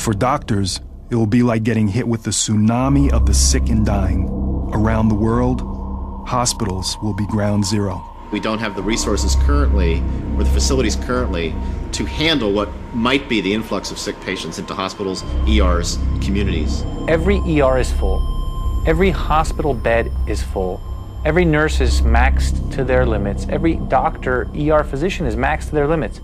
for doctors, it will be like getting hit with the tsunami of the sick and dying. Around the world, hospitals will be ground zero. We don't have the resources currently, or the facilities currently, to handle what might be the influx of sick patients into hospitals, ERs, communities. Every ER is full. Every hospital bed is full. Every nurse is maxed to their limits. Every doctor, ER physician is maxed to their limits.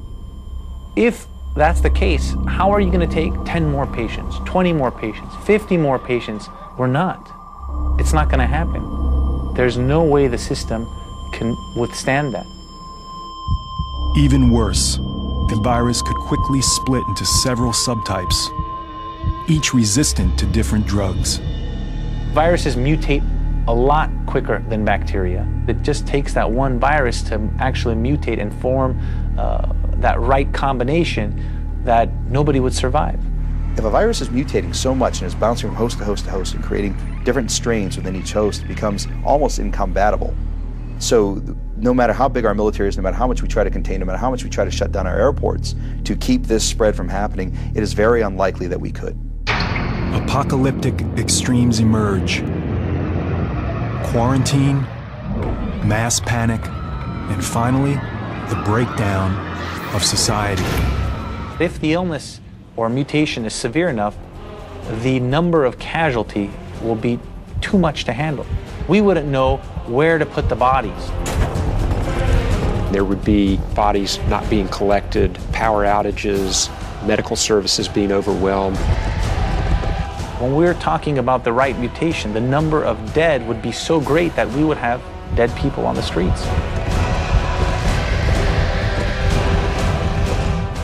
If that's the case, how are you going to take 10 more patients, 20 more patients, 50 more patients? We're not. It's not going to happen. There's no way the system can withstand that. Even worse, the virus could quickly split into several subtypes, each resistant to different drugs. Viruses mutate a lot quicker than bacteria. It just takes that one virus to actually mutate and form that right combination that nobody would survive. If a virus is mutating so much and is bouncing from host to host to host and creating different strains within each host, it becomes almost incompatible. So no matter how big our military is, no matter how much we try to contain, no matter how much we try to shut down our airports to keep this spread from happening, it is very unlikely that we could. Apocalyptic extremes emerge. Quarantine, mass panic, and finally, the breakdown of society. If the illness or mutation is severe enough, the number of casualty will be too much to handle. We wouldn't know where to put the bodies. There would be bodies not being collected, power outages, medical services being overwhelmed. When we're talking about the right mutation, the number of dead would be so great that we would have dead people on the streets.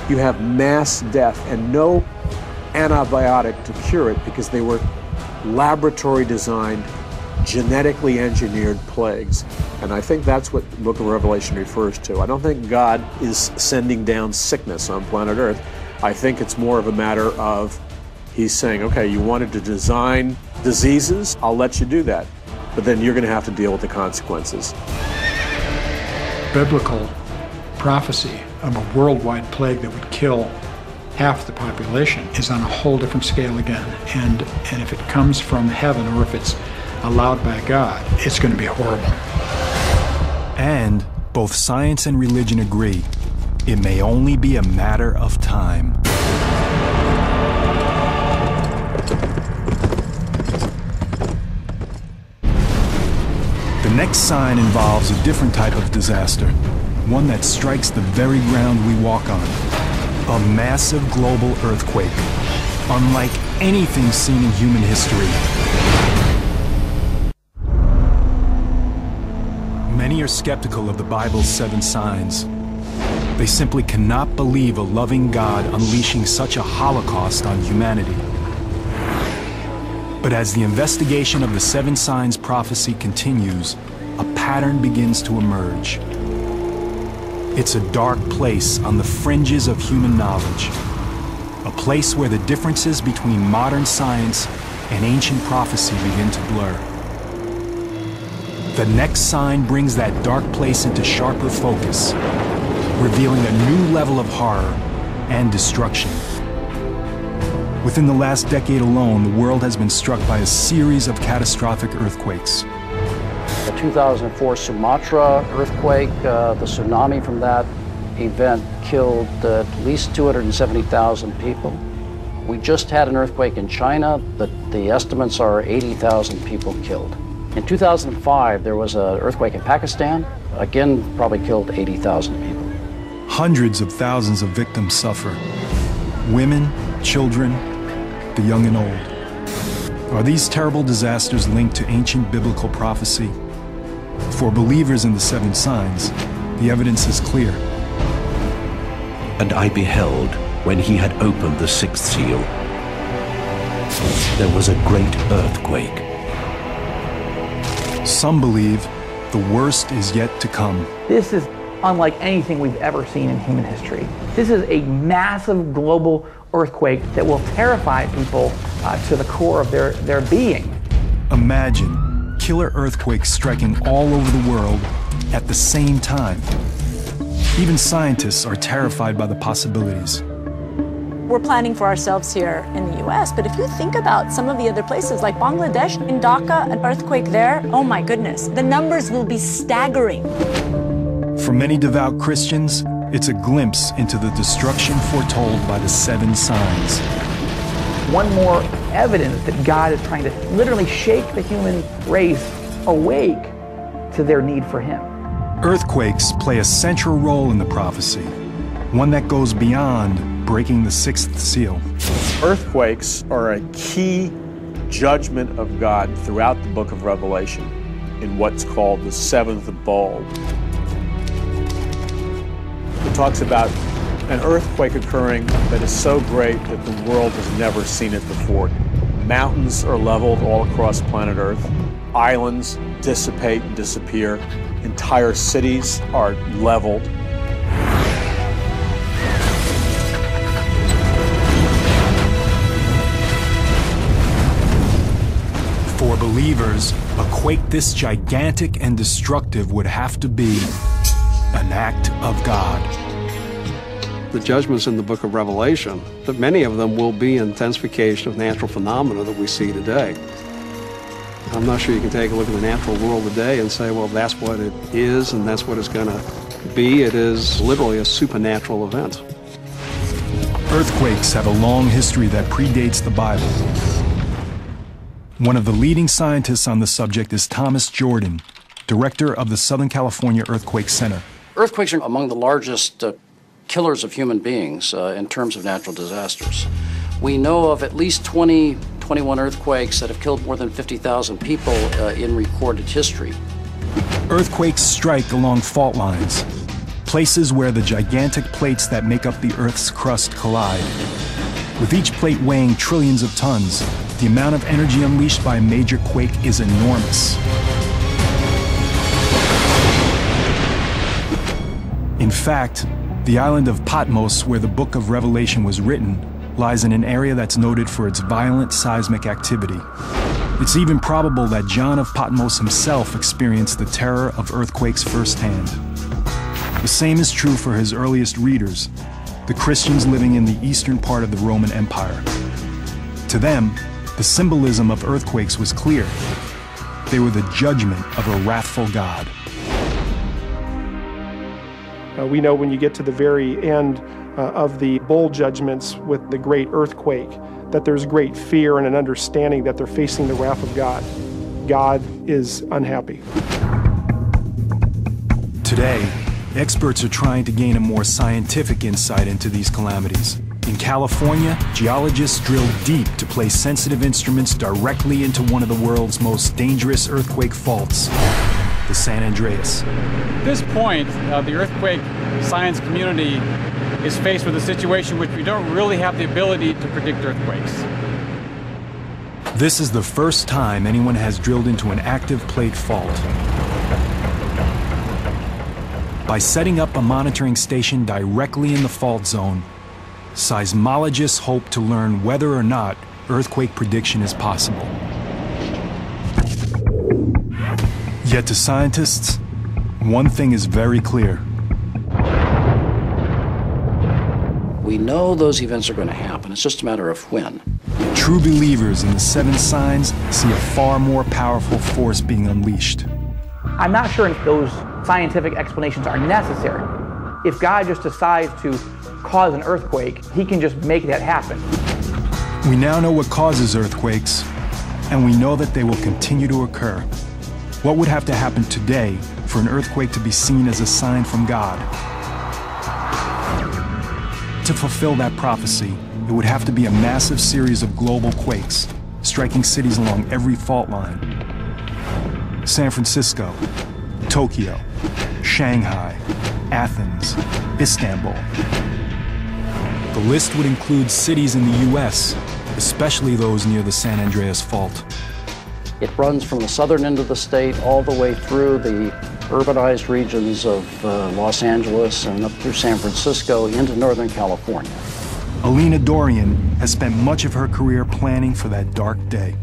You have mass death and no antibiotic to cure it because they were laboratory designed, genetically engineered plagues. And I think that's what the book of Revelation refers to. I don't think God is sending down sickness on planet Earth. I think it's more of a matter of He's saying, okay, you wanted to design diseases, I'll let you do that. But then you're going to have to deal with the consequences. Biblical prophecy of a worldwide plague that would kill half the population is on a whole different scale again. And if it comes from heaven or if it's allowed by God, it's going to be horrible. And both science and religion agree, it may only be a matter of time. The next sign involves a different type of disaster, one that strikes the very ground we walk on. A massive global earthquake, unlike anything seen in human history. Many are skeptical of the Bible's 7 signs. They simply cannot believe a loving God unleashing such a holocaust on humanity. But as the investigation of the 7 signs prophecy continues, a pattern begins to emerge. It's a dark place on the fringes of human knowledge, a place where the differences between modern science and ancient prophecy begin to blur. The next sign brings that dark place into sharper focus, revealing a new level of horror and destruction. Within the last decade alone, the world has been struck by a series of catastrophic earthquakes. The 2004 Sumatra earthquake, the tsunami from that event killed at least 270,000 people. We just had an earthquake in China, but the estimates are 80,000 people killed. In 2005, there was an earthquake in Pakistan, again, probably killed 80,000 people. Hundreds of thousands of victims suffer. Women, children, the young and old. Are these terrible disasters linked to ancient biblical prophecy? For believers in the 7 signs, the evidence is clear. And I beheld, when he had opened the 6th seal, there was a great earthquake. Some believe the worst is yet to come. This is unlike anything we've ever seen in human history. This is a massive global earthquake that will terrify people to the core of their being. Imagine killer earthquakes striking all over the world at the same time. Even scientists are terrified by the possibilities. we're planning for ourselves here in the US, but if you think about some of the other places like Bangladesh, in Dhaka, an earthquake there, oh my goodness, the numbers will be staggering. For many devout Christians, it's a glimpse into the destruction foretold by the seven signs. One more evidence that God is trying to literally shake the human race awake to their need for Him. Earthquakes play a central role in the prophecy, one that goes beyond breaking the sixth seal. Earthquakes are a key judgment of God throughout the book of Revelation in what's called the seventh bowl. It talks about an earthquake occurring that is so great that the world has never seen it before. Mountains are leveled all across planet Earth. Islands dissipate and disappear. Entire cities are leveled. For believers, a quake this gigantic and destructive would have to be an act of God. The judgments in the book of Revelation, that many of them will be intensification of natural phenomena that we see today. I'm not sure you can take a look at the natural world today and say, well, that's what it is and that's what it's going to be. It is literally a supernatural event. Earthquakes have a long history that predates the Bible. One of the leading scientists on the subject is Thomas Jordan, director of the Southern California Earthquake Center. Earthquakes are among the largest killers of human beings in terms of natural disasters. We know of at least 21 earthquakes that have killed more than 50,000 people in recorded history. Earthquakes strike along fault lines, places where the gigantic plates that make up the Earth's crust collide. With each plate weighing trillions of tons, the amount of energy unleashed by a major quake is enormous. In fact, the island of Patmos, where the book of Revelation was written, lies in an area that's noted for its violent seismic activity. It's even probable that John of Patmos himself experienced the terror of earthquakes firsthand. The same is true for his earliest readers, the Christians living in the eastern part of the Roman Empire. To them, the symbolism of earthquakes was clear. They were the judgment of a wrathful God. We know when you get to the very end of the bowl judgments with the great earthquake, that there's great fear and an understanding that they're facing the wrath of God. God is unhappy. Today, experts are trying to gain a more scientific insight into these calamities. In California, geologists drilled deep to place sensitive instruments directly into one of the world's most dangerous earthquake faults, the San Andreas. At this point, the earthquake science community is faced with a situation in which we don't really have the ability to predict earthquakes. This is the first time anyone has drilled into an active plate fault. By setting up a monitoring station directly in the fault zone, seismologists hope to learn whether or not earthquake prediction is possible. Yet to scientists, one thing is very clear. We know those events are going to happen. It's just a matter of when. True believers in the seven signs see a far more powerful force being unleashed. I'm not sure if those scientific explanations are necessary. If God just decides to cause an earthquake, He can just make that happen. We now know what causes earthquakes, and we know that they will continue to occur. What would have to happen today for an earthquake to be seen as a sign from God? To fulfill that prophecy, it would have to be a massive series of global quakes, striking cities along every fault line. San Francisco, Tokyo, Shanghai, Athens, Istanbul. The list would include cities in the US, especially those near the San Andreas Fault. It runs from the southern end of the state all the way through the urbanized regions of Los Angeles and up through San Francisco into Northern California. Alina Dorian has spent much of her career planning for that dark day.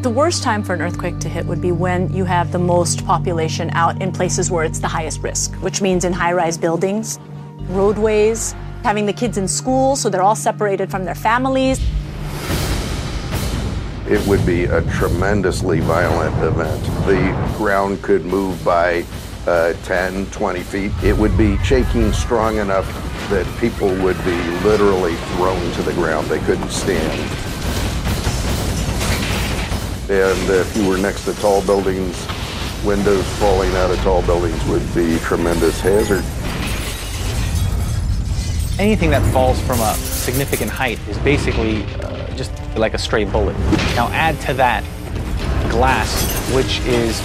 The worst time for an earthquake to hit would be when you have the most population out in places where it's the highest risk, which means in high-rise buildings, roadways, having the kids in school so they're all separated from their families. It would be a tremendously violent event. The ground could move by 10, 20 feet. It would be shaking strong enough that people would be literally thrown to the ground. They couldn't stand. And if you were next to tall buildings, windows falling out of tall buildings would be a tremendous hazard. Anything that falls from a significant height is basically just like a stray bullet. Now add to that glass, which is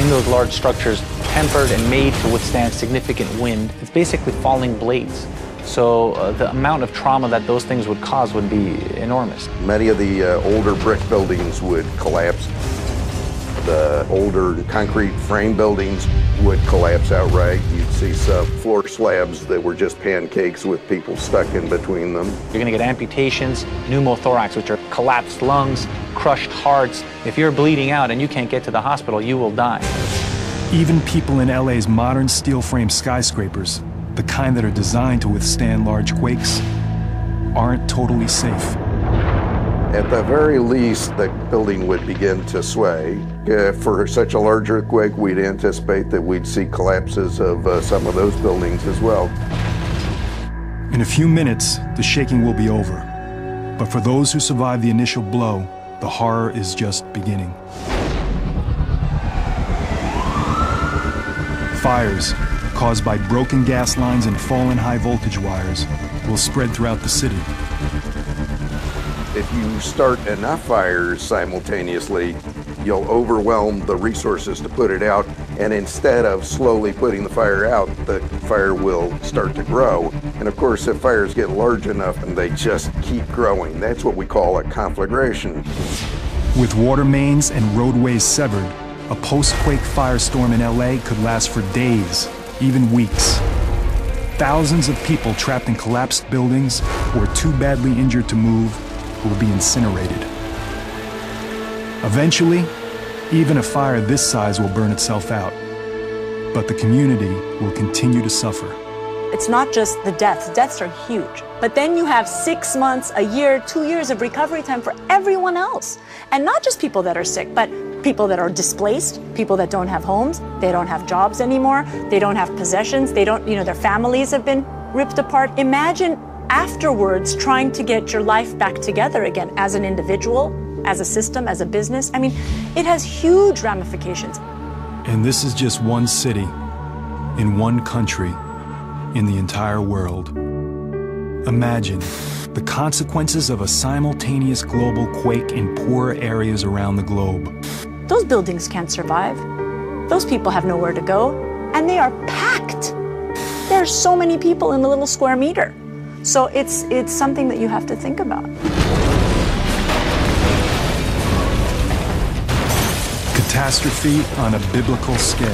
in those large structures tempered and made to withstand significant wind. It's basically falling blades. So the amount of trauma that those things would cause would be enormous. Many of the older brick buildings would collapse. The older concrete frame buildings would collapse outright. You'd see some floor slabs that were just pancakes with people stuck in between them. You're going to get amputations, pneumothorax, which are collapsed lungs, crushed hearts. If you're bleeding out and you can't get to the hospital, you will die. Even people in LA's modern steel frame skyscrapers, the kind that are designed to withstand large quakes, aren't totally safe. At the very least, the building would begin to sway. For such a large earthquake, we'd anticipate that we'd see collapses of some of those buildings as well. In a few minutes, the shaking will be over. But for those who survive the initial blow, the horror is just beginning. Fires caused by broken gas lines and fallen high voltage wires will spread throughout the city. If you start enough fires simultaneously, you'll overwhelm the resources to put it out, and instead of slowly putting the fire out, the fire will start to grow. And of course, if fires get large enough, and they just keep growing, that's what we call a conflagration. With water mains and roadways severed, a post-quake firestorm in LA could last for days, even weeks. Thousands of people trapped in collapsed buildings or too badly injured to move will be incinerated. Eventually, even a fire this size will burn itself out, but the community will continue to suffer. It's not just the deaths. Deaths are huge. But then you have 6 months, a year, 2 years of recovery time for everyone else. And not just people that are sick, but people that are displaced, people that don't have homes, they don't have jobs anymore, they don't have possessions, they don't, their families have been ripped apart. Imagine afterwards trying to get your life back together again as an individual, as a system, as a business. I mean, it has huge ramifications. And this is just one city, in one country, in the entire world. Imagine the consequences of a simultaneous global quake in poorer areas around the globe. Those buildings can't survive. Those people have nowhere to go, and they are packed. There are so many people in a little square meter. So it's something that you have to think about. Catastrophe on a biblical scale.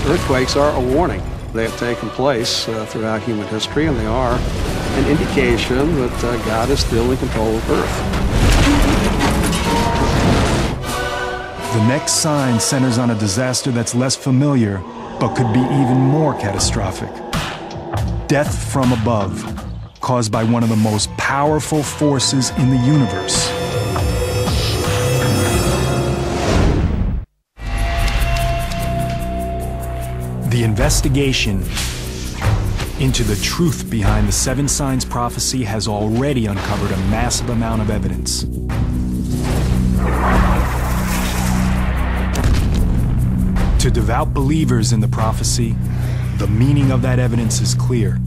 Earthquakes are a warning. They have taken place throughout human history, and they are an indication that God is still in control of Earth. The next sign centers on a disaster that's less familiar, but could be even more catastrophic. Death from above, caused by one of the most powerful forces in the universe. The investigation into the truth behind the Seven Signs prophecy has already uncovered a massive amount of evidence. To devout believers in the prophecy, the meaning of that evidence is clear.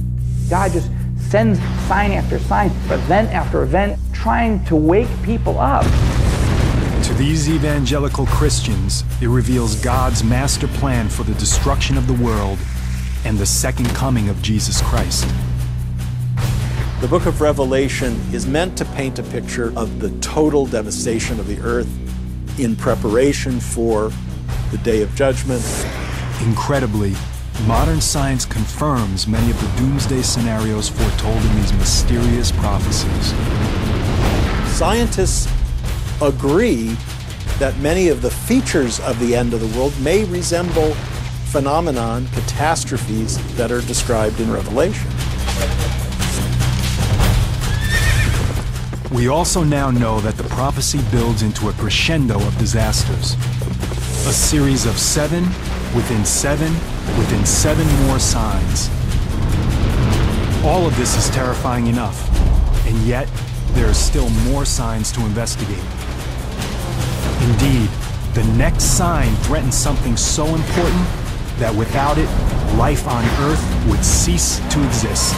God just sends sign after sign, event after event, trying to wake people up. To these evangelical Christians, it reveals God's master plan for the destruction of the world and the second coming of Jesus Christ. The book of Revelation is meant to paint a picture of the total devastation of the earth in preparation for the day of judgment. Incredibly, modern science confirms many of the doomsday scenarios foretold in these mysterious prophecies. Scientists agree that many of the features of the end of the world may resemble phenomenon, catastrophes that are described in Revelation. We also now know that the prophecy builds into a crescendo of disasters. A series of 7 within 7 within 7 more signs. All of this is terrifying enough, and yet there are still more signs to investigate. Indeed, the next sign threatens something so important that without it, life on Earth would cease to exist.